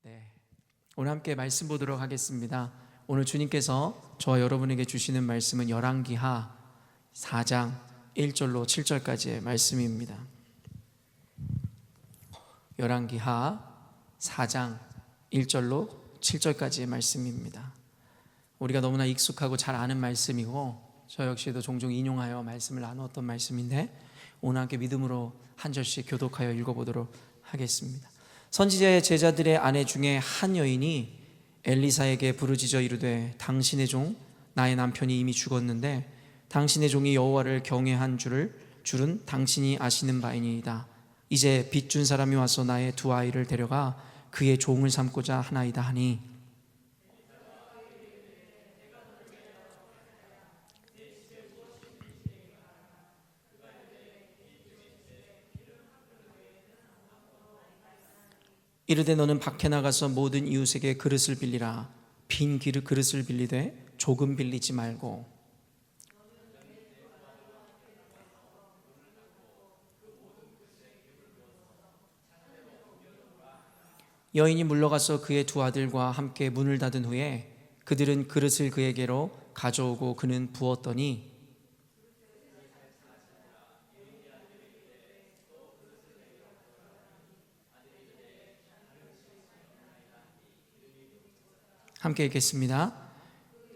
네, 오늘 함께 말씀 보도록 하겠습니다. 오늘 주님께서 저와 여러분에게 주시는 말씀은 열왕기하 4장 1절로 7절까지의 말씀입니다. 열왕기하 4장 1절로 7절까지의 말씀입니다. 우리가 너무나 익숙하고 잘 아는 말씀이고 저 역시도 종종 인용하여 말씀을 나누었던 말씀인데 오늘 함께 믿음으로 한 절씩 교독하여 읽어보도록 하겠습니다. 선지자의 제자들의 아내 중에 한 여인이 엘리사에게 부르짖어 이르되 당신의 종 나의 남편이 이미 죽었는데 당신의 종이 여호와를 경외한 줄은 당신이 아시는 바이니이다. 이제 빚 준 사람이 와서 나의 두 아이를 데려가 그의 종을 삼고자 하나이다 하니 이르되 너는 밖에 나가서 모든 이웃에게 그릇을 빌리라. 빈 그릇을 빌리되 조금 빌리지 말고 여인이 물러가서 그의 두 아들과 함께 문을 닫은 후에 그들은 그릇을 그에게로 가져오고 그는 부었더니 함께 읽겠습니다.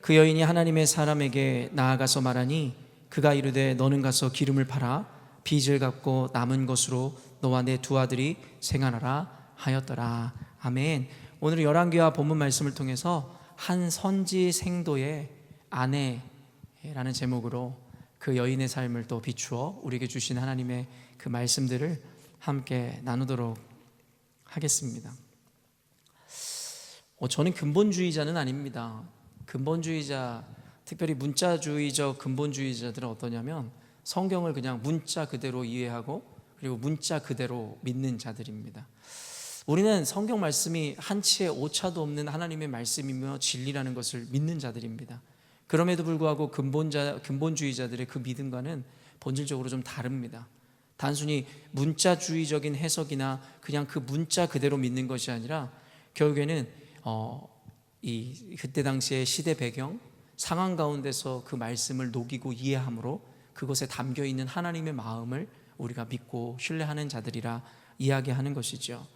그 여인이 하나님의 사람에게 나아가서 말하니 그가 이르되 너는 가서 기름을 팔아 빚을 갚고 남은 것으로 너와 내 두 아들이 생활하라 하였더라. 아멘. 오늘 열왕기하 본문 말씀을 통해서 한 선지 생도의 아내라는 제목으로 그 여인의 삶을 또 비추어 우리에게 주신 하나님의 그 말씀들을 함께 나누도록 하겠습니다. 저는 근본주의자는 아닙니다. 근본주의자, 특별히 문자주의적 근본주의자들은 어떠냐면 성경을 그냥 문자 그대로 이해하고 그리고 문자 그대로 믿는 자들입니다. 우리는 성경 말씀이 한치의 오차도 없는 하나님의 말씀이며 진리라는 것을 믿는 자들입니다. 그럼에도 불구하고 근본주의자들의 그 믿음과는 본질적으로 좀 다릅니다. 단순히 문자주의적인 해석이나 그냥 그 문자 그대로 믿는 것이 아니라 결국에는 그때 당시의 시대 배경, 상황 가운데서 그 말씀을 녹이고 이해함으로 그것에 담겨있는 하나님의 마음을 우리가 믿고 신뢰하는 자들이라 이야기하는 것이죠.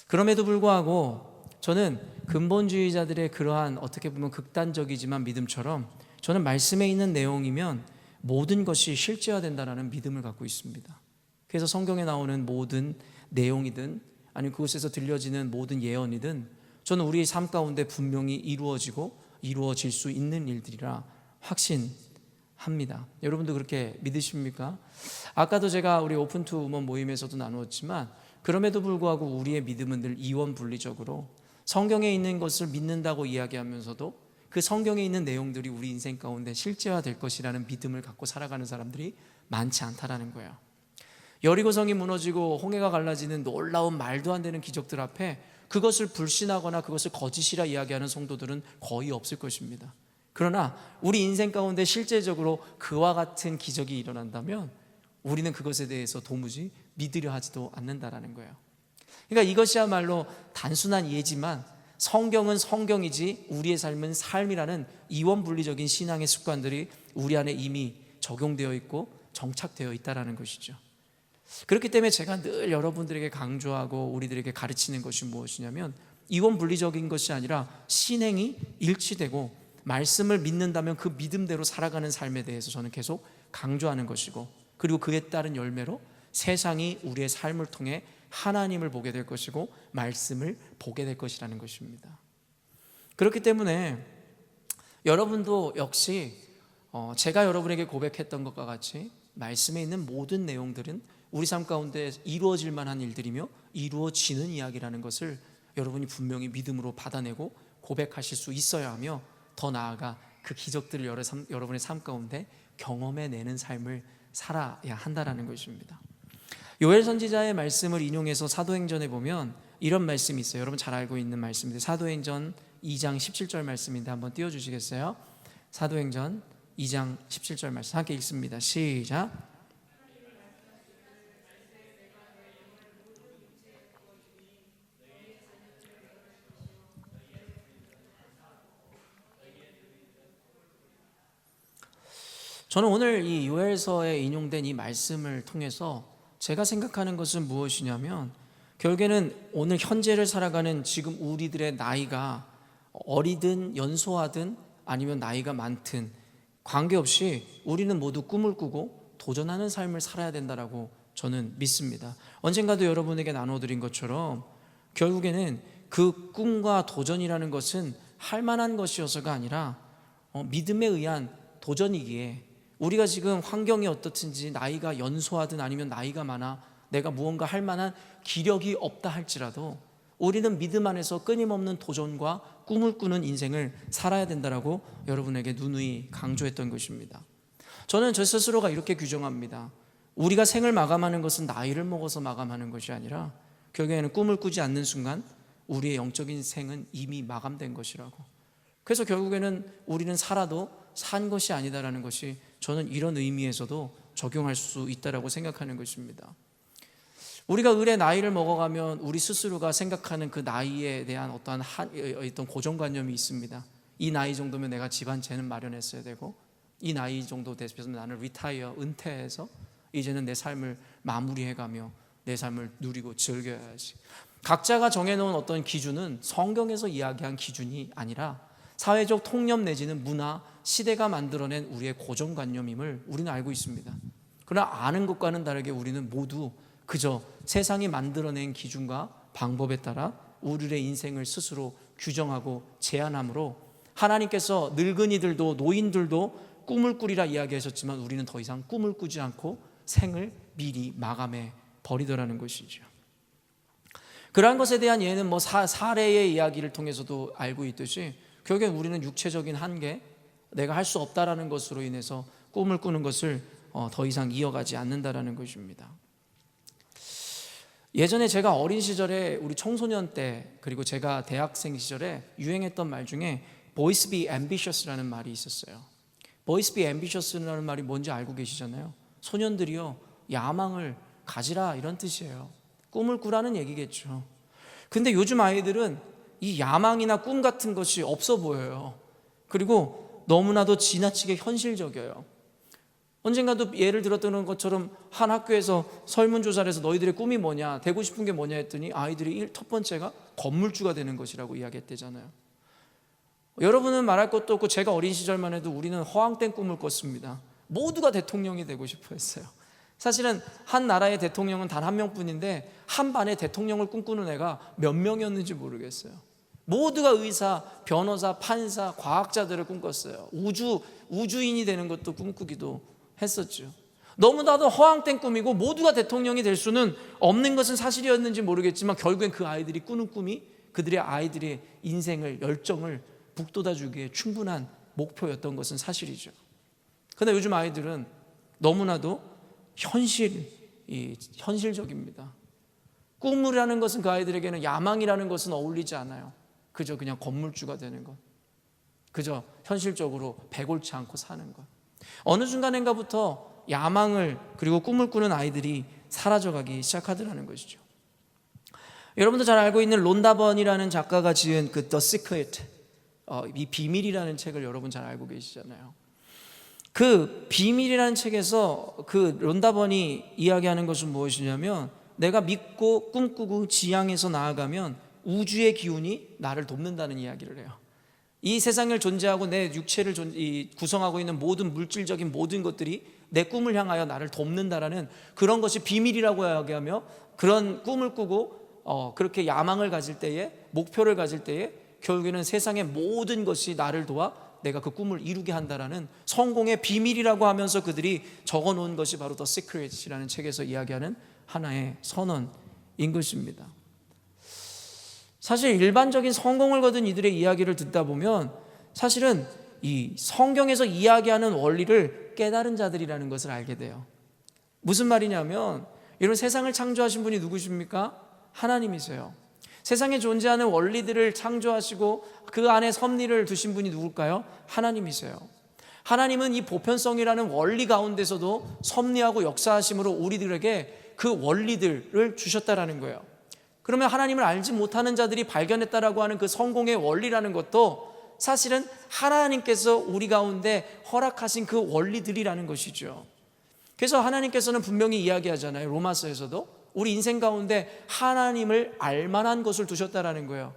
그럼에도 불구하고 저는 근본주의자들의 그러한 어떻게 보면 극단적이지만 믿음처럼 저는 말씀에 있는 내용이면 모든 것이 실제화된다는 믿음을 갖고 있습니다. 그래서 성경에 나오는 모든 내용이든 아니면 그곳에서 들려지는 모든 예언이든 저는 우리의 삶 가운데 분명히 이루어질 수 있는 일들이라 확신합니다. 여러분도 그렇게 믿으십니까? 아까도 제가 우리 오픈 투 우먼 모임에서도 나누었지만 그럼에도 불구하고 우리의 믿음은 늘 이원분리적으로 성경에 있는 것을 믿는다고 이야기하면서도 그 성경에 있는 내용들이 우리 인생 가운데 실제화될 것이라는 믿음을 갖고 살아가는 사람들이 많지 않다라는 거예요. 여리고성이 무너지고 홍해가 갈라지는 놀라운 말도 안 되는 기적들 앞에 그것을 불신하거나 그것을 거짓이라 이야기하는 성도들은 거의 없을 것입니다. 그러나 우리 인생 가운데 실제적으로 그와 같은 기적이 일어난다면 우리는 그것에 대해서 도무지 믿으려 하지도 않는다라는 거예요. 그러니까 이것이야말로 단순한 이해지만 성경은 성경이지 우리의 삶은 삶이라는 이원분리적인 신앙의 습관들이 우리 안에 이미 적용되어 있고 정착되어 있다는 것이죠. 그렇기 때문에 제가 늘 여러분들에게 강조하고 우리들에게 가르치는 것이 무엇이냐면 이원분리적인 것이 아니라 신행이 일치되고 말씀을 믿는다면 그 믿음대로 살아가는 삶에 대해서 저는 계속 강조하는 것이고 그리고 그에 따른 열매로 세상이 우리의 삶을 통해 하나님을 보게 될 것이고 말씀을 보게 될 것이라는 것입니다. 그렇기 때문에 여러분도 역시 제가 여러분에게 고백했던 것과 같이 말씀에 있는 모든 내용들은 우리 삶 가운데 이루어질 만한 일들이며 이루어지는 이야기라는 것을 여러분이 분명히 믿음으로 받아내고 고백하실 수 있어야 하며 더 나아가 그 기적들을 여러분의 삶 가운데 경험해내는 삶을 살아야 한다는 것입니다. 요엘 선지자의 말씀을 인용해서 사도행전에 보면 이런 말씀이 있어요. 여러분 잘 알고 있는 말씀인데 사도행전 2장 17절 말씀인데 한번 띄워주시겠어요? 사도행전 2장 17절 말씀 함께 읽습니다. 시작. 저는 오늘 이 요엘서에 인용된 이 말씀을 통해서 제가 생각하는 것은 무엇이냐면, 결국에는 오늘 현재를 살아가는 지금 우리들의 나이가 어리든 연소하든 아니면 나이가 많든 관계없이 우리는 모두 꿈을 꾸고 도전하는 삶을 살아야 된다라고 저는 믿습니다. 언젠가도 여러분에게 나눠드린 것처럼 결국에는 그 꿈과 도전이라는 것은 할 만한 것이어서가 아니라 믿음에 의한 도전이기에, 우리가 지금 환경이 어떻든지 나이가 연소하든 아니면 나이가 많아 내가 무언가 할 만한 기력이 없다 할지라도 우리는 믿음 안에서 끊임없는 도전과 꿈을 꾸는 인생을 살아야 된다라고 여러분에게 누누이 강조했던 것입니다. 저는 저 스스로가 이렇게 규정합니다. 우리가 생을 마감하는 것은 나이를 먹어서 마감하는 것이 아니라 결국에는 꿈을 꾸지 않는 순간 우리의 영적인 생은 이미 마감된 것이라고. 그래서 결국에는 우리는 살아도 산 것이 아니다라는 것이 저는 이런 의미에서도 적용할 수 있다라고 생각하는 것입니다. 우리가 을의 나이를 먹어가면 우리 스스로가 생각하는 그 나이에 대한 어떤 고정관념이 있습니다. 이 나이 정도면 내가 집안채는 마련했어야 되고, 이 나이 정도 돼서 나는 은퇴해서 이제는 내 삶을 마무리해가며 내 삶을 누리고 즐겨야지. 각자가 정해놓은 어떤 기준은 성경에서 이야기한 기준이 아니라 사회적 통념 내지는 문화, 시대가 만들어낸 우리의 고정관념임을 우리는 알고 있습니다. 그러나 아는 것과는 다르게 우리는 모두 그저 세상이 만들어낸 기준과 방법에 따라 우리의 인생을 스스로 규정하고 제한함으로, 하나님께서 늙은이들도 노인들도 꿈을 꾸리라 이야기하셨지만 우리는 더 이상 꿈을 꾸지 않고 생을 미리 마감해 버리더라는 것이죠. 그러한 것에 대한 예는 사례의 이야기를 통해서도 알고 있듯이 결국엔 우리는 육체적인 한계, 내가 할 수 없다라는 것으로 인해서 꿈을 꾸는 것을 더 이상 이어가지 않는다라는 것입니다. 예전에 제가 어린 시절에 우리 청소년 때, 그리고 제가 대학생 시절에 유행했던 말 중에 Boys be ambitious라는 말이 있었어요. Boys be ambitious라는 말이 뭔지 알고 계시잖아요. 소년들이요, 야망을 가지라, 이런 뜻이에요. 꿈을 꾸라는 얘기겠죠. 근데 요즘 아이들은 이 야망이나 꿈 같은 것이 없어 보여요. 그리고 너무나도 지나치게 현실적이에요. 언젠가도 예를 들었던 것처럼 한 학교에서 설문조사를 해서 너희들의 꿈이 뭐냐, 되고 싶은 게 뭐냐 했더니 아이들이 첫 번째가 건물주가 되는 것이라고 이야기했대잖아요. 여러분은 말할 것도 없고 제가 어린 시절만 해도 우리는 허황된 꿈을 꿨습니다. 모두가 대통령이 되고 싶어 했어요. 사실은 한 나라의 대통령은 단 한 명뿐인데 한 반의 대통령을 꿈꾸는 애가 몇 명이었는지 모르겠어요. 모두가 의사, 변호사, 판사, 과학자들을 꿈꿨어요. 우주인이 되는 것도 꿈꾸기도 했었죠. 너무나도 허황된 꿈이고 모두가 대통령이 될 수는 없는 것은 사실이었는지 모르겠지만 결국엔 그 아이들이 꾸는 꿈이 그들의 아이들의 인생을, 열정을 북돋아주기에 충분한 목표였던 것은 사실이죠. 그런데 요즘 아이들은 너무나도 현실적입니다. 꿈이라는 것은 그 아이들에게는, 야망이라는 것은 어울리지 않아요. 그저 그냥 건물주가 되는 것, 그저 현실적으로 배골치 않고 사는 것. 어느 순간인가부터 야망을 그리고 꿈을 꾸는 아이들이 사라져가기 시작하더라는 것이죠. 여러분도 잘 알고 있는 론다 번이라는 작가가 지은 그 The Secret, 이 비밀이라는 책을 여러분 잘 알고 계시잖아요. 그 비밀이라는 책에서 그 론다 번이 이야기하는 것은 무엇이냐면, 내가 믿고 꿈꾸고 지향해서 나아가면 우주의 기운이 나를 돕는다는 이야기를 해요. 이 세상을 존재하고 내 육체를 구성하고 있는 모든 물질적인 모든 것들이 내 꿈을 향하여 나를 돕는다라는 그런 것이 비밀이라고 이야기하며, 그런 꿈을 꾸고 그렇게 야망을 가질 때에, 목표를 가질 때에 결국에는 세상의 모든 것이 나를 도와 내가 그 꿈을 이루게 한다라는 성공의 비밀이라고 하면서 그들이 적어놓은 것이 바로 The Secret이라는 책에서 이야기하는 하나의 선언인 것입니다. 사실 일반적인 성공을 거둔 이들의 이야기를 듣다 보면 사실은 이 성경에서 이야기하는 원리를 깨달은 자들이라는 것을 알게 돼요. 무슨 말이냐면, 이런 세상을 창조하신 분이 누구십니까? 하나님이세요. 세상에 존재하는 원리들을 창조하시고 그 안에 섭리를 두신 분이 누굴까요? 하나님이세요. 하나님은 이 보편성이라는 원리 가운데서도 섭리하고 역사하심으로 우리들에게 그 원리들을 주셨다라는 거예요. 그러면 하나님을 알지 못하는 자들이 발견했다라고 하는 그 성공의 원리라는 것도 사실은 하나님께서 우리 가운데 허락하신 그 원리들이라는 것이죠. 그래서 하나님께서는 분명히 이야기하잖아요. 로마서에서도 우리 인생 가운데 하나님을 알만한 것을 두셨다라는 거예요.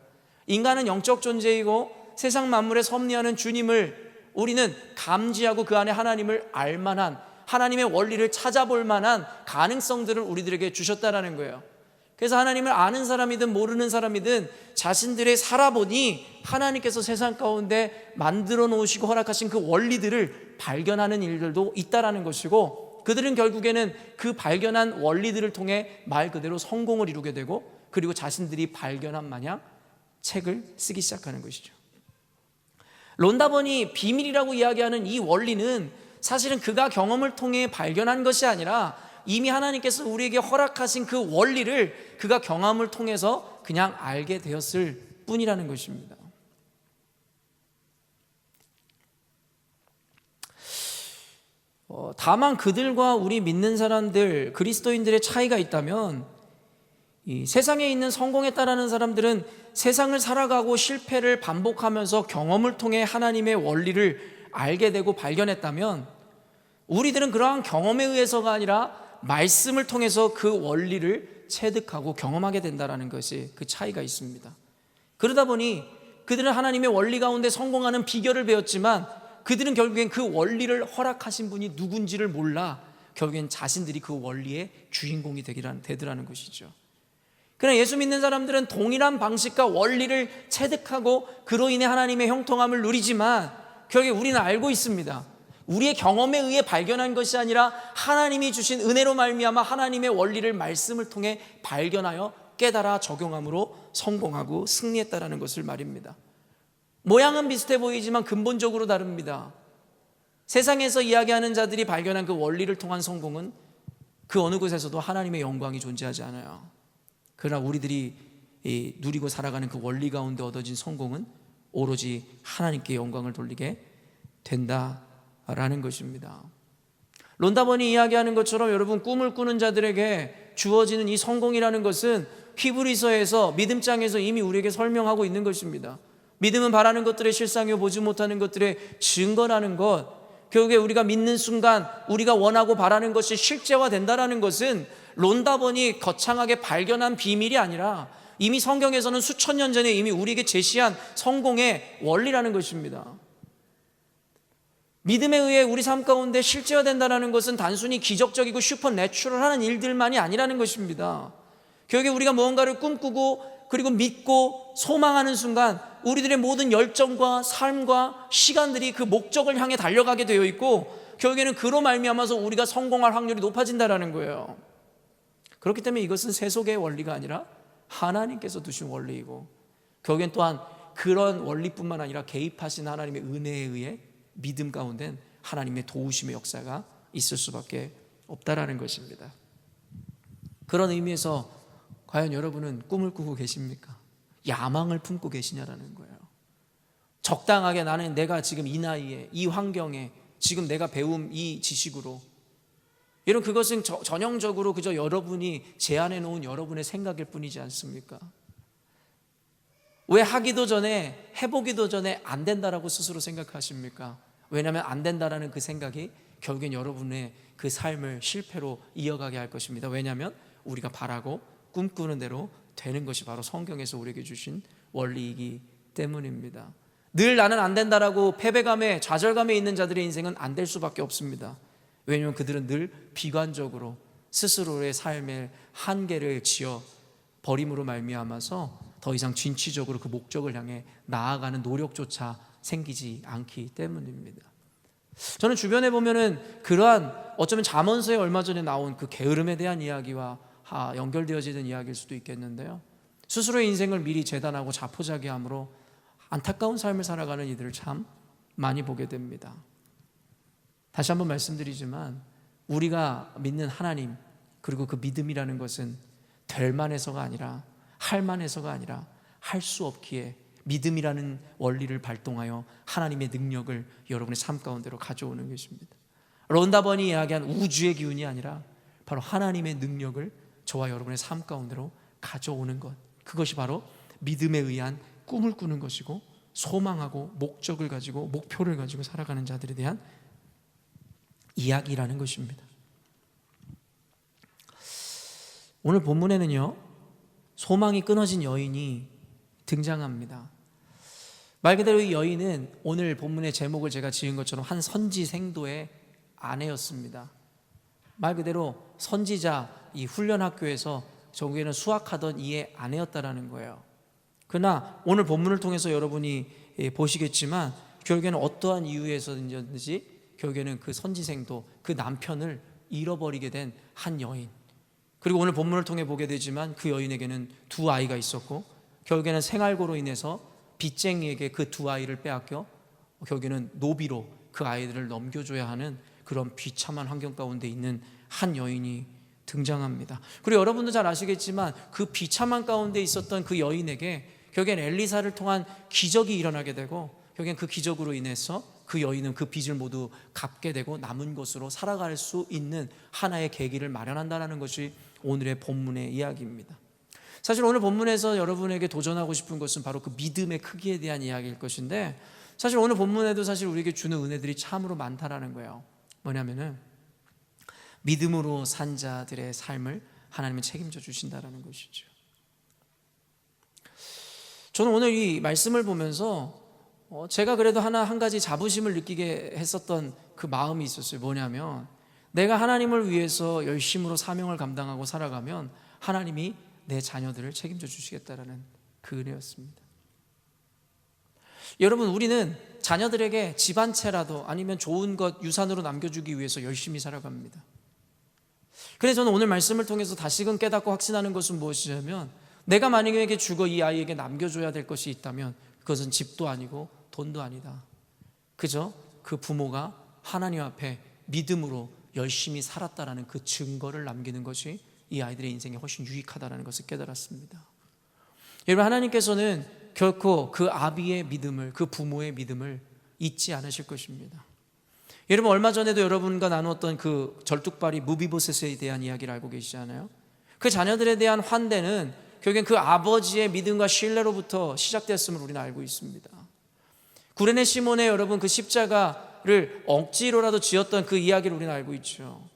인간은 영적 존재이고 세상 만물에 섭리하는 주님을 우리는 감지하고 그 안에 하나님을 알만한, 하나님의 원리를 찾아볼 만한 가능성들을 우리들에게 주셨다라는 거예요. 그래서 하나님을 아는 사람이든 모르는 사람이든 자신들의 살아보니 하나님께서 세상 가운데 만들어 놓으시고 허락하신 그 원리들을 발견하는 일들도 있다라는 것이고, 그들은 결국에는 그 발견한 원리들을 통해 말 그대로 성공을 이루게 되고, 그리고 자신들이 발견한 마냥 책을 쓰기 시작하는 것이죠. 론다번이 비밀이라고 이야기하는 이 원리는 사실은 그가 경험을 통해 발견한 것이 아니라 이미 하나님께서 우리에게 허락하신 그 원리를 그가 경험을 통해서 그냥 알게 되었을 뿐이라는 것입니다. 다만 그들과 우리 믿는 사람들, 그리스도인들의 차이가 있다면, 이 세상에 있는 성공에 따르는 사람들은 세상을 살아가고 실패를 반복하면서 경험을 통해 하나님의 원리를 알게 되고 발견했다면, 우리들은 그러한 경험에 의해서가 아니라 말씀을 통해서 그 원리를 체득하고 경험하게 된다는 것이 그 차이가 있습니다. 그러다 보니 그들은 하나님의 원리 가운데 성공하는 비결을 배웠지만, 그들은 결국엔 그 원리를 허락하신 분이 누군지를 몰라 결국엔 자신들이 그 원리의 주인공이 되더라는 것이죠. 그러나 예수 믿는 사람들은 동일한 방식과 원리를 체득하고 그로 인해 하나님의 형통함을 누리지만, 결국에 우리는 알고 있습니다. 우리의 경험에 의해 발견한 것이 아니라 하나님이 주신 은혜로 말미암아 하나님의 원리를 말씀을 통해 발견하여 깨달아 적용함으로 성공하고 승리했다라는 것을 말입니다. 모양은 비슷해 보이지만 근본적으로 다릅니다. 세상에서 이야기하는 자들이 발견한 그 원리를 통한 성공은 그 어느 곳에서도 하나님의 영광이 존재하지 않아요. 그러나 우리들이 누리고 살아가는 그 원리 가운데 얻어진 성공은 오로지 하나님께 영광을 돌리게 된다라는 것입니다. 론다번이 이야기하는 것처럼 여러분, 꿈을 꾸는 자들에게 주어지는 이 성공이라는 것은 히브리서에서 믿음장에서 이미 우리에게 설명하고 있는 것입니다. 믿음은 바라는 것들의 실상이요 보지 못하는 것들의 증거라는 것. 결국에 우리가 믿는 순간 우리가 원하고 바라는 것이 실제화된다는 것은 론다번이 거창하게 발견한 비밀이 아니라 이미 성경에서는 수천 년 전에 이미 우리에게 제시한 성공의 원리라는 것입니다. 믿음에 의해 우리 삶 가운데 실제화된다는 것은 단순히 기적적이고 슈퍼내추럴한 일들만이 아니라는 것입니다. 결국에 우리가 무언가를 꿈꾸고 그리고 믿고 소망하는 순간 우리들의 모든 열정과 삶과 시간들이 그 목적을 향해 달려가게 되어 있고, 결국에는 그로 말미암아서 우리가 성공할 확률이 높아진다는 거예요. 그렇기 때문에 이것은 세속의 원리가 아니라 하나님께서 두신 원리이고, 결국엔 또한 그런 원리뿐만 아니라 개입하신 하나님의 은혜에 의해 믿음 가운데 하나님의 도우심의 역사가 있을 수밖에 없다라는 것입니다. 그런 의미에서 과연 여러분은 꿈을 꾸고 계십니까? 야망을 품고 계시냐라는 거예요. 적당하게 나는 내가 지금 이 나이에 이 환경에 지금 내가 배운 이 지식으로, 이런 그것은 전형적으로 그저 여러분이 제안해 놓은 여러분의 생각일 뿐이지 않습니까? 왜 하기도 전에 해보기도 전에 안 된다라고 스스로 생각하십니까? 왜냐하면 안 된다라는 그 생각이 결국엔 여러분의 그 삶을 실패로 이어가게 할 것입니다. 왜냐하면 우리가 바라고 꿈꾸는 대로 되는 것이 바로 성경에서 우리에게 주신 원리이기 때문입니다. 늘 나는 안 된다라고 패배감에 좌절감에 있는 자들의 인생은 안 될 수밖에 없습니다. 왜냐하면 그들은 늘 비관적으로 스스로의 삶의 한계를 지어 버림으로 말미암아서 더 이상 진취적으로 그 목적을 향해 나아가는 노력조차 생기지 않기 때문입니다. 저는 주변에 보면은 그러한 어쩌면 잠언서에 얼마 전에 나온 그 게으름에 대한 이야기와 연결되어지는 이야기일 수도 있겠는데요, 스스로의 인생을 미리 재단하고 자포자기함으로 안타까운 삶을 살아가는 이들을 참 많이 보게 됩니다. 다시 한번 말씀드리지만 우리가 믿는 하나님, 그리고 그 믿음이라는 것은 될 만해서가 아니라 할 만해서가 아니라 할 수 없기에 믿음이라는 원리를 발동하여 하나님의 능력을 여러분의 삶 가운데로 가져오는 것입니다. 론다번이 이야기한 우주의 기운이 아니라 바로 하나님의 능력을 저와 여러분의 삶 가운데로 가져오는 것, 그것이 바로 믿음에 의한 꿈을 꾸는 것이고 소망하고 목적을 가지고 목표를 가지고 살아가는 자들에 대한 이야기라는 것입니다. 오늘 본문에는요, 소망이 끊어진 여인이 등장합니다. 말 그대로 이 여인은 오늘 본문의 제목을 제가 지은 것처럼 한 선지생도의 아내였습니다. 말 그대로 선지자 이 훈련학교에서 결국에는 수학하던 이의 아내였다라는 거예요. 그러나 오늘 본문을 통해서 여러분이 보시겠지만 결국에는 어떠한 이유에서든지 결국에는 그 선지생도 그 남편을 잃어버리게 된 한 여인, 그리고 오늘 본문을 통해 보게 되지만 그 여인에게는 두 아이가 있었고 결국에는 생활고로 인해서 빚쟁이에게 그 두 아이를 빼앗겨 결국에는 노비로 그 아이들을 넘겨줘야 하는 그런 비참한 환경 가운데 있는 한 여인이 등장합니다. 그리고 여러분도 잘 아시겠지만 그 비참한 가운데 있었던 그 여인에게 결국엔 엘리사를 통한 기적이 일어나게 되고 결국엔 그 기적으로 인해서 그 여인은 그 빚을 모두 갚게 되고 남은 것으로 살아갈 수 있는 하나의 계기를 마련한다는 것이 오늘의 본문의 이야기입니다. 사실 오늘 본문에서 여러분에게 도전하고 싶은 것은 바로 그 믿음의 크기에 대한 이야기일 것인데, 사실 오늘 본문에도 사실 우리에게 주는 은혜들이 참으로 많다라는 거예요. 뭐냐면은 믿음으로 산 자들의 삶을 하나님은 책임져 주신다라는 것이죠. 저는 오늘 이 말씀을 보면서 제가 그래도 한 가지 자부심을 느끼게 했었던 그 마음이 있었어요. 뭐냐면 내가 하나님을 위해서 열심으로 사명을 감당하고 살아가면 하나님이 내 자녀들을 책임져 주시겠다라는 그 은혜였습니다. 여러분, 우리는 자녀들에게 집 한 채라도 아니면 좋은 것 유산으로 남겨주기 위해서 열심히 살아갑니다. 그래서 저는 오늘 말씀을 통해서 다시금 깨닫고 확신하는 것은 무엇이냐면, 내가 만약에 죽어 이 아이에게 남겨줘야 될 것이 있다면 그것은 집도 아니고 돈도 아니다. 그저 그 부모가 하나님 앞에 믿음으로 열심히 살았다라는 그 증거를 남기는 것이 이 아이들의 인생에 훨씬 유익하다는 것을 깨달았습니다. 여러분, 하나님께서는 결코 그 아비의 믿음을, 그 부모의 믿음을 잊지 않으실 것입니다. 여러분, 얼마 전에도 여러분과 나누었던 그 절뚝발이 무비보셋에 대한 이야기를 알고 계시잖아요. 그 자녀들에 대한 환대는 결국엔 그 아버지의 믿음과 신뢰로부터 시작되었음을 우리는 알고 있습니다. 구레네 시몬의 여러분 그 십자가를 억지로라도 지었던 그 이야기를 우리는 알고 있죠.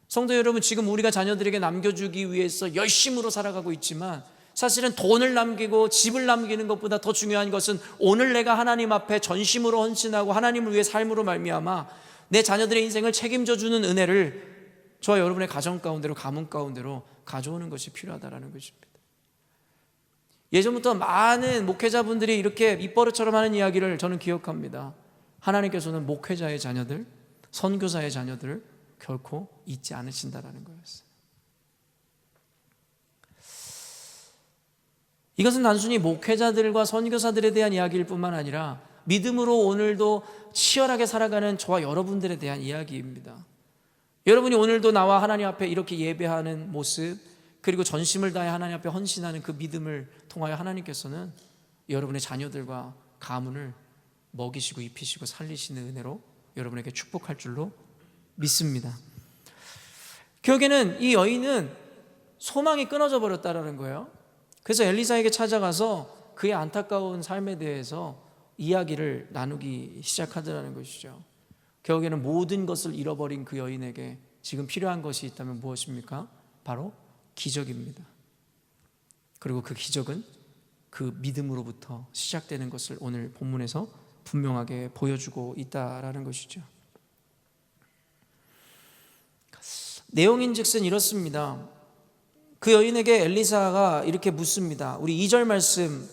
성도 여러분, 지금 우리가 자녀들에게 남겨주기 위해서 열심으로 살아가고 있지만 사실은 돈을 남기고 집을 남기는 것보다 더 중요한 것은 오늘 내가 하나님 앞에 전심으로 헌신하고 하나님을 위해 삶으로 말미암아 내 자녀들의 인생을 책임져 주는 은혜를 저와 여러분의 가정 가운데로, 가문 가운데로 가져오는 것이 필요하다는 것입니다. 예전부터 많은 목회자분들이 이렇게 입버릇처럼 하는 이야기를 저는 기억합니다. 하나님께서는 목회자의 자녀들, 선교사의 자녀들을 결코 잊지 않으신다는 거였어요. 이것은 단순히 목회자들과 선교사들에 대한 이야기일 뿐만 아니라 믿음으로 오늘도 치열하게 살아가는 저와 여러분들에 대한 이야기입니다. 여러분이 오늘도 나와 하나님 앞에 이렇게 예배하는 모습, 그리고 전심을 다해 하나님 앞에 헌신하는 그 믿음을 통하여 하나님께서는 여러분의 자녀들과 가문을 먹이시고 입히시고 살리시는 은혜로 여러분에게 축복할 줄로 믿습니다. 결국에는 이 여인은 소망이 끊어져 버렸다는 거예요. 그래서 엘리사에게 찾아가서 그의 안타까운 삶에 대해서 이야기를 나누기 시작하더라는 것이죠. 결국에는 모든 것을 잃어버린 그 여인에게 지금 필요한 것이 있다면 무엇입니까? 바로 기적입니다. 그리고 그 기적은 그 믿음으로부터 시작되는 것을 오늘 본문에서 분명하게 보여주고 있다라는 것이죠. 내용인즉슨 이렇습니다. 그 여인에게 엘리사가 이렇게 묻습니다. 우리 2절 말씀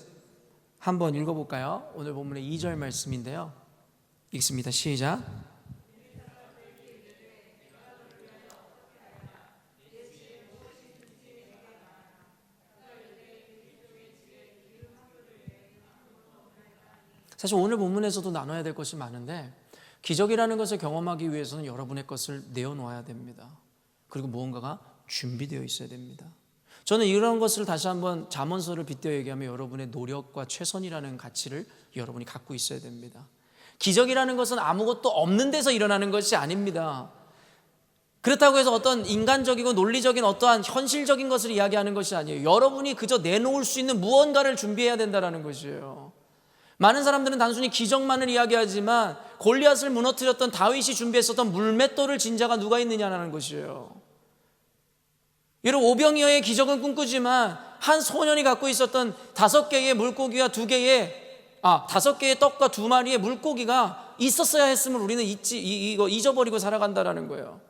한번 읽어볼까요? 오늘 본문의 2절 말씀인데요, 읽습니다. 시작. 사실 오늘 본문에서도 나눠야 될 것이 많은데, 기적이라는 것을 경험하기 위해서는 여러분의 것을 내어놓아야 됩니다. 그리고 무언가가 준비되어 있어야 됩니다. 저는 이런 것을 다시 한번 잠언서를 빗대어 얘기하면 여러분의 노력과 최선이라는 가치를 여러분이 갖고 있어야 됩니다. 기적이라는 것은 아무것도 없는 데서 일어나는 것이 아닙니다. 그렇다고 해서 어떤 인간적이고 논리적인 어떠한 현실적인 것을 이야기하는 것이 아니에요. 여러분이 그저 내놓을 수 있는 무언가를 준비해야 된다는 것이에요. 많은 사람들은 단순히 기적만을 이야기하지만 골리앗을 무너뜨렸던 다윗이 준비했었던 물맷돌을 진 자가 누가 있느냐라는 것이에요. 여러분, 오병이어의 기적은 꿈꾸지만 한 소년이 갖고 있었던 5개의 물고기와 5개의 떡과 2마리의 물고기가 있었어야 했음을 우리는 잊어버리고 살아간다라는 거예요.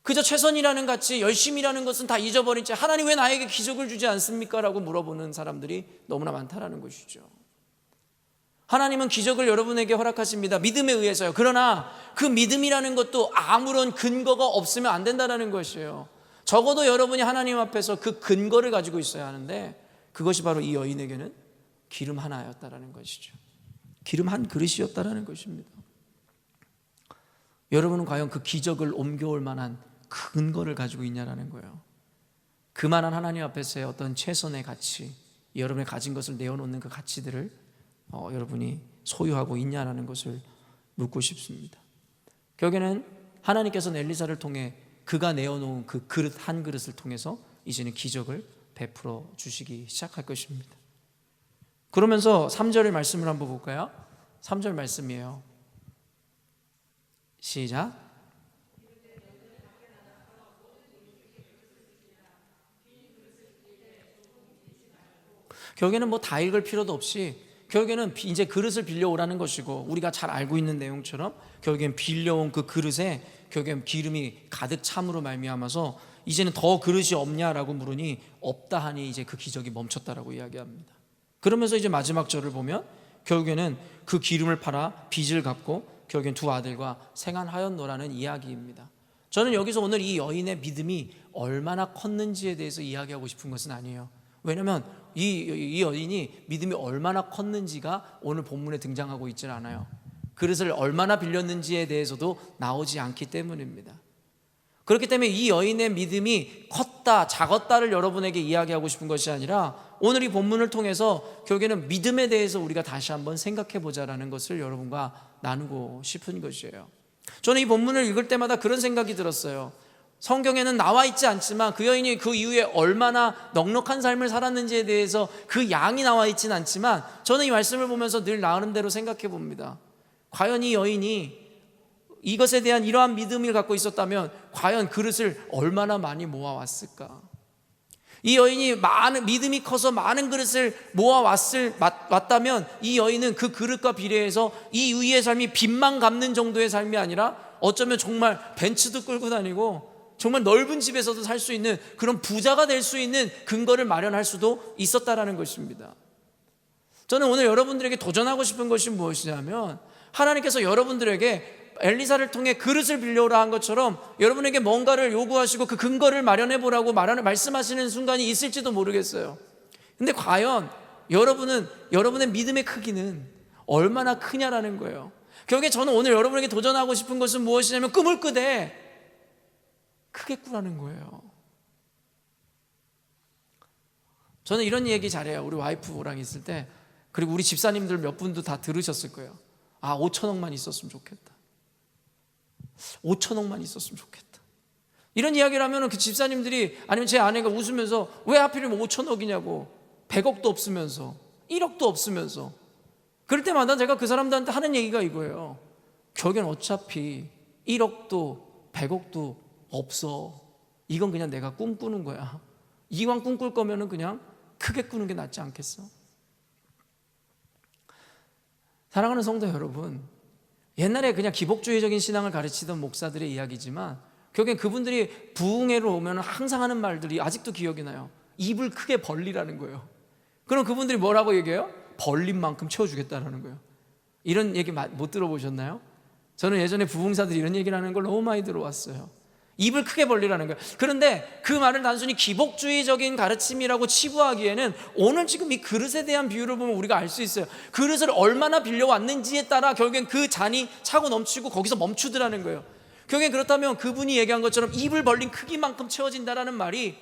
그저 최선이라는 같이 열심이라는 것은 다 잊어버린 채 하나님 왜 나에게 기적을 주지 않습니까? 라고 물어보는 사람들이 너무나 많다라는 것이죠. 하나님은 기적을 여러분에게 허락하십니다. 믿음에 의해서요. 그러나 그 믿음이라는 것도 아무런 근거가 없으면 안 된다는 것이에요. 적어도 여러분이 하나님 앞에서 그 근거를 가지고 있어야 하는데, 그것이 바로 이 여인에게는 기름 하나였다라는 것이죠. 기름 한 그릇이었다라는 것입니다. 여러분은 과연 그 기적을 옮겨올 만한 근거를 가지고 있냐라는 거예요. 그만한 하나님 앞에서의 어떤 최선의 가치, 여러분이 가진 것을 내어놓는 그 가치들을 여러분이 소유하고 있냐라는 것을 묻고 싶습니다. 결국에는 하나님께서는 엘리사를 통해 그가 내어놓은 그 그릇 한 그릇을 통해서 이제는 기적을 베풀어 주시기 시작할 것입니다. 그러면서 3절의 말씀을 한번 볼까요? 3절 말씀이에요. 시작. 결국에는 뭐 다 읽을 필요도 없이 결국에는 이제 그릇을 빌려오라는 것이고, 우리가 잘 알고 있는 내용처럼 결국엔 빌려온 그 그릇에 결국엔 기름이 가득 참으로 말미암아서 이제는 더 그릇이 없냐라고 물으니 없다 하니 이제 그 기적이 멈췄다라고 이야기합니다. 그러면서 이제 마지막 절을 보면 결국에는 그 기름을 팔아 빚을 갚고 결국엔 2 아들과 생활하였노라는 이야기입니다. 저는 여기서 오늘 이 여인의 믿음이 얼마나 컸는지에 대해서 이야기하고 싶은 것은 아니에요. 왜냐하면 이 여인이 믿음이 얼마나 컸는지가 오늘 본문에 등장하고 있지는 않아요. 그릇을 얼마나 빌렸는지에 대해서도 나오지 않기 때문입니다. 그렇기 때문에 이 여인의 믿음이 컸다 작았다를 여러분에게 이야기하고 싶은 것이 아니라, 오늘 이 본문을 통해서 결국에는 믿음에 대해서 우리가 다시 한번 생각해 보자라는 것을 여러분과 나누고 싶은 것이에요. 저는 이 본문을 읽을 때마다 그런 생각이 들었어요. 성경에는 나와 있지 않지만 그 여인이 그 이후에 얼마나 넉넉한 삶을 살았는지에 대해서 그 양이 나와 있지는 않지만, 저는 이 말씀을 보면서 늘 나름대로 생각해 봅니다. 과연 이 여인이 이것에 대한 이러한 믿음을 갖고 있었다면 과연 그릇을 얼마나 많이 모아왔을까? 이 여인이 믿음이 커서 많은 그릇을 모아왔다면 이 여인은 그 그릇과 비례해서 이 위의 삶이 빚만 갚는 정도의 삶이 아니라 어쩌면 정말 벤츠도 끌고 다니고 정말 넓은 집에서도 살 수 있는 그런 부자가 될 수 있는 근거를 마련할 수도 있었다라는 것입니다. 저는 오늘 여러분들에게 도전하고 싶은 것이 무엇이냐면, 하나님께서 여러분들에게 엘리사를 통해 그릇을 빌려오라 한 것처럼 여러분에게 뭔가를 요구하시고 그 근거를 마련해 보라고 말씀하시는 순간이 있을지도 모르겠어요. 근데 과연 여러분의 믿음의 크기는 얼마나 크냐라는 거예요. 결국에 저는 오늘 여러분에게 도전하고 싶은 것은 무엇이냐면, 꿈을 꾸되 크게 꾸라는 거예요. 저는 이런 얘기 잘해요. 우리 와이프랑 있을 때, 그리고 우리 집사님들 몇 분도 다 들으셨을 거예요. 5천억만 있었으면 좋겠다. 5천억만 있었으면 좋겠다. 이런 이야기를 하면 그 집사님들이, 아니면 제 아내가 웃으면서 왜 하필이면 5천억이냐고, 100억도 없으면서 1억도 없으면서. 그럴 때마다 제가 그 사람들한테 하는 얘기가 이거예요. 결국엔 어차피 1억도 100억도 없어. 이건 그냥 내가 꿈꾸는 거야. 이왕 꿈꿀 거면은 그냥 크게 꾸는 게 낫지 않겠어? 사랑하는 성도 여러분, 옛날에 그냥 기복주의적인 신앙을 가르치던 목사들의 이야기지만, 결국엔 그분들이 부흥회로 오면 항상 하는 말들이 아직도 기억이 나요. 입을 크게 벌리라는 거예요. 그럼 그분들이 뭐라고 얘기해요? 벌린 만큼 채워주겠다는 거예요. 이런 얘기 못 들어보셨나요? 저는 예전에 부흥사들이 이런 얘기를 하는 걸 너무 많이 들어왔어요. 입을 크게 벌리라는 거예요. 그런데 그 말을 단순히 기복주의적인 가르침이라고 치부하기에는, 오늘 지금 이 그릇에 대한 비유를 보면 우리가 알 수 있어요. 그릇을 얼마나 빌려왔는지에 따라 결국엔 그 잔이 차고 넘치고 거기서 멈추더라는 거예요. 결국엔 그렇다면 그분이 얘기한 것처럼 입을 벌린 크기만큼 채워진다라는 말이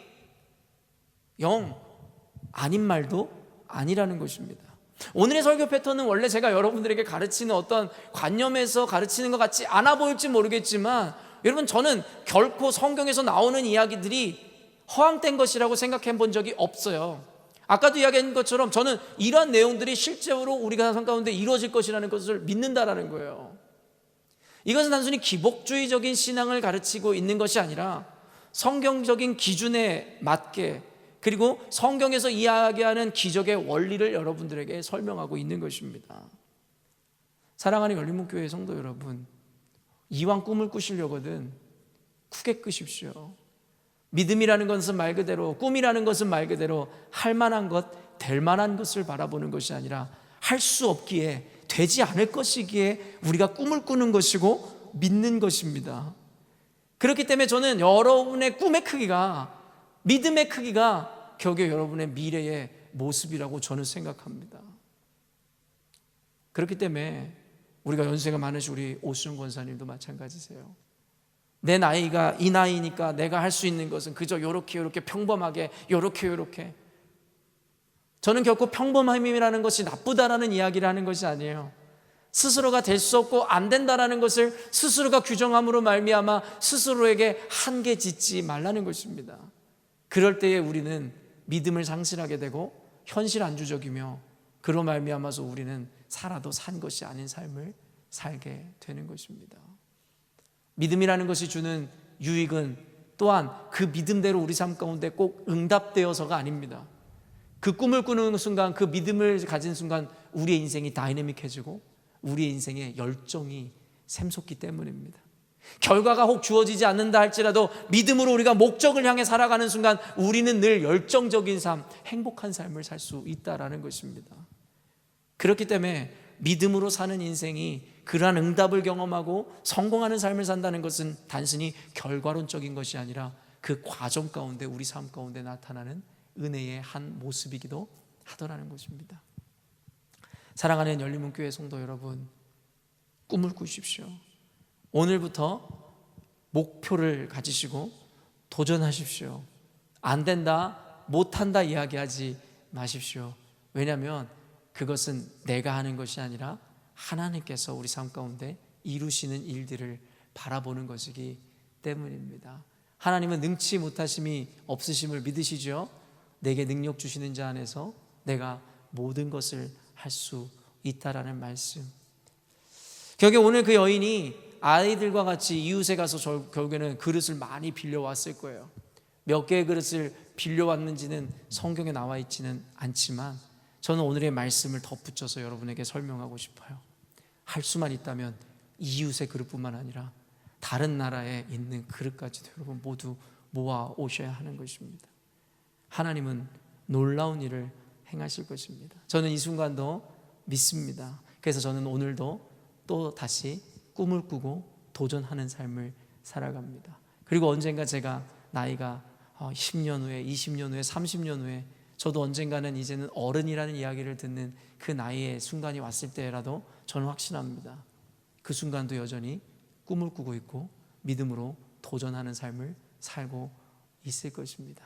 영 아닌 말도 아니라는 것입니다. 오늘의 설교 패턴은 원래 제가 여러분들에게 가르치는 어떤 관념에서 가르치는 것 같지 않아 보일지 모르겠지만, 여러분, 저는 결코 성경에서 나오는 이야기들이 허황된 것이라고 생각해 본 적이 없어요. 아까도 이야기한 것처럼 저는 이러한 내용들이 실제로 우리가 삶 가운데 이루어질 것이라는 것을 믿는다라는 거예요. 이것은 단순히 기복주의적인 신앙을 가르치고 있는 것이 아니라 성경적인 기준에 맞게, 그리고 성경에서 이야기하는 기적의 원리를 여러분들에게 설명하고 있는 것입니다. 사랑하는 열린문교회 성도 여러분, 이왕 꿈을 꾸시려거든 크게 꾸십시오. 믿음이라는 것은 말 그대로, 꿈이라는 것은 말 그대로 할 만한 것, 될 만한 것을 바라보는 것이 아니라 할 수 없기에, 되지 않을 것이기에 우리가 꿈을 꾸는 것이고 믿는 것입니다. 그렇기 때문에 저는 여러분의 꿈의 크기가, 믿음의 크기가 결국에 여러분의 미래의 모습이라고 저는 생각합니다. 그렇기 때문에 우리가 연세가 많으신 우리 오수정 권사님도 마찬가지세요. 내 나이가 이 나이니까 내가 할 수 있는 것은 그저 요렇게 평범하게, 요렇게. 저는 결코 평범함이라는 것이 나쁘다라는 이야기를 하는 것이 아니에요. 스스로가 될 수 없고 안 된다라는 것을 스스로가 규정함으로 말미암아 스스로에게 한계 짓지 말라는 것입니다. 그럴 때에 우리는 믿음을 상실하게 되고 현실 안주적이며, 그로 말미암아서 우리는 살아도 산 것이 아닌 삶을 살게 되는 것입니다. 믿음이라는 것이 주는 유익은 또한 그 믿음대로 우리 삶 가운데 꼭 응답되어서가 아닙니다. 그 꿈을 꾸는 순간, 그 믿음을 가진 순간 우리의 인생이 다이내믹해지고 우리의 인생에 열정이 샘솟기 때문입니다. 결과가 혹 주어지지 않는다 할지라도 믿음으로 우리가 목적을 향해 살아가는 순간 우리는 늘 열정적인 삶, 행복한 삶을 살 수 있다라는 것입니다. 그렇기 때문에 믿음으로 사는 인생이 그러한 응답을 경험하고 성공하는 삶을 산다는 것은 단순히 결과론적인 것이 아니라 그 과정 가운데, 우리 삶 가운데 나타나는 은혜의 한 모습이기도 하더라는 것입니다. 사랑하는 열린문교회 성도 여러분, 꿈을 꾸십시오. 오늘부터 목표를 가지시고 도전하십시오. 안 된다, 못한다 이야기하지 마십시오. 왜냐하면 그것은 내가 하는 것이 아니라 하나님께서 우리 삶 가운데 이루시는 일들을 바라보는 것이기 때문입니다. 하나님은 능치 못하심이 없으심을 믿으시죠? 내게 능력 주시는 자 안에서 내가 모든 것을 할 수 있다라는 말씀. 결국에 오늘 그 여인이 아이들과 같이 이웃에 가서 결국에는 그릇을 많이 빌려왔을 거예요. 몇 개의 그릇을 빌려왔는지는 성경에 나와 있지는 않지만 저는 오늘의 말씀을 덧붙여서 여러분에게 설명하고 싶어요. 할 수만 있다면 이웃의 그릇뿐만 아니라 다른 나라에 있는 그릇까지도 여러분 모두 모아 오셔야 하는 것입니다. 하나님은 놀라운 일을 행하실 것입니다. 저는 이 순간도 믿습니다. 그래서 저는 오늘도 또 다시 꿈을 꾸고 도전하는 삶을 살아갑니다. 그리고 언젠가 제가 나이가 10년 후에, 20년 후에, 30년 후에 저도 언젠가는 이제는 어른이라는 이야기를 듣는 그 나이의 순간이 왔을 때라도 저는 확신합니다. 그 순간도 여전히 꿈을 꾸고 있고 믿음으로 도전하는 삶을 살고 있을 것입니다.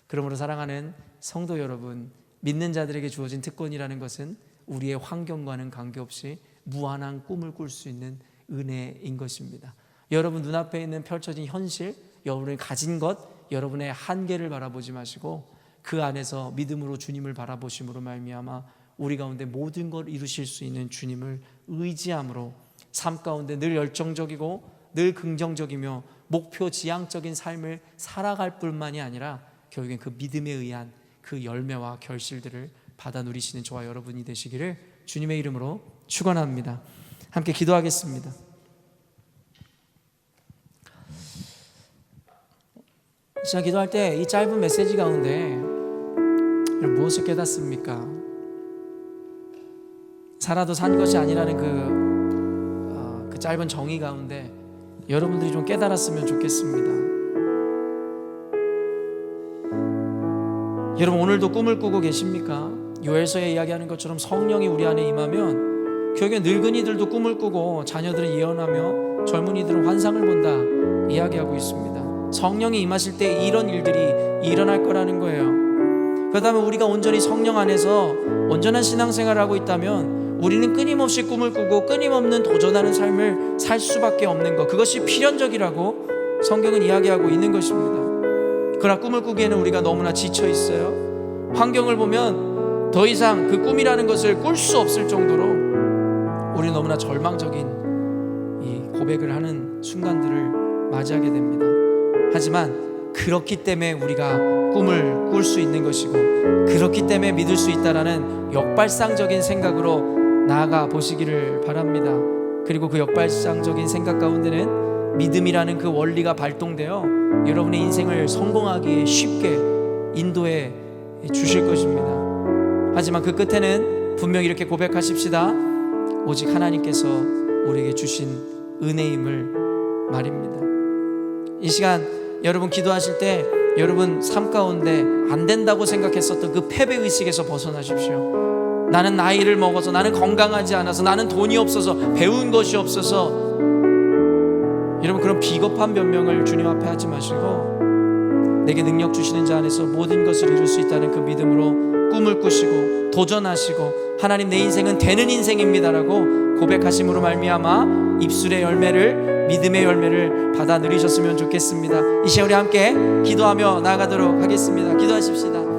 그러므로 사랑하는 성도 여러분, 믿는 자들에게 주어진 특권이라는 것은 우리의 환경과는 관계없이 무한한 꿈을 꿀 수 있는 은혜인 것입니다. 여러분 눈앞에 있는 펼쳐진 현실, 여러분이 가진 것, 여러분의 한계를 바라보지 마시고 그 안에서 믿음으로 주님을 바라보심으로 말미암아 우리 가운데 모든 걸 이루실 수 있는 주님을 의지함으로 삶 가운데 늘 열정적이고 늘 긍정적이며 목표 지향적인 삶을 살아갈 뿐만이 아니라 결국엔 그 믿음에 의한 그 열매와 결실들을 받아 누리시는 저와 여러분이 되시기를 주님의 이름으로 축원합니다. 함께 기도하겠습니다. 제가 기도할 때 이 짧은 메시지 가운데 무엇을 깨닫습니까? 살아도 산 것이 아니라는 그 짧은 정의 가운데 여러분들이 좀 깨달았으면 좋겠습니다. 여러분 오늘도 꿈을 꾸고 계십니까? 요엘서에 이야기하는 것처럼 성령이 우리 안에 임하면 결국에 늙은이들도 꿈을 꾸고 자녀들은 예언하며 젊은이들은 환상을 본다 이야기하고 있습니다. 성령이 임하실 때 이런 일들이 일어날 거라는 거예요. 그렇다면 우리가 온전히 성령 안에서 온전한 신앙생활을 하고 있다면 우리는 끊임없이 꿈을 꾸고 끊임없는 도전하는 삶을 살 수밖에 없는 것, 그것이 필연적이라고 성경은 이야기하고 있는 것입니다. 그러나 꿈을 꾸기에는 우리가 너무나 지쳐 있어요. 환경을 보면 더 이상 그 꿈이라는 것을 꿀 수 없을 정도로 우리 너무나 절망적인 이 고백을 하는 순간들을 맞이하게 됩니다. 하지만 그렇기 때문에 우리가 꿈을 꿀 수 있는 것이고, 그렇기 때문에 믿을 수 있다라는 역발상적인 생각으로 나아가 보시기를 바랍니다. 그리고 그 역발상적인 생각 가운데는 믿음이라는 그 원리가 발동되어 여러분의 인생을 성공하기에 쉽게 인도해 주실 것입니다. 하지만 그 끝에는 분명히 이렇게 고백하십시다. 오직 하나님께서 우리에게 주신 은혜임을 말입니다. 이 시간 여러분 기도하실 때 여러분 삶 가운데 안 된다고 생각했었던 그 패배의식에서 벗어나십시오. 나는 나이를 먹어서, 나는 건강하지 않아서, 나는 돈이 없어서, 배운 것이 없어서, 여러분 그런 비겁한 변명을 주님 앞에 하지 마시고 내게 능력 주시는 자 안에서 모든 것을 이룰 수 있다는 그 믿음으로 꿈을 꾸시고 도전하시고, 하나님 내 인생은 되는 인생입니다라고 고백하심으로 말미암아 입술의 열매를, 믿음의 열매를 받아 누리셨으면 좋겠습니다. 이 시간 우리 함께 기도하며 나아가도록 하겠습니다. 기도하십시다.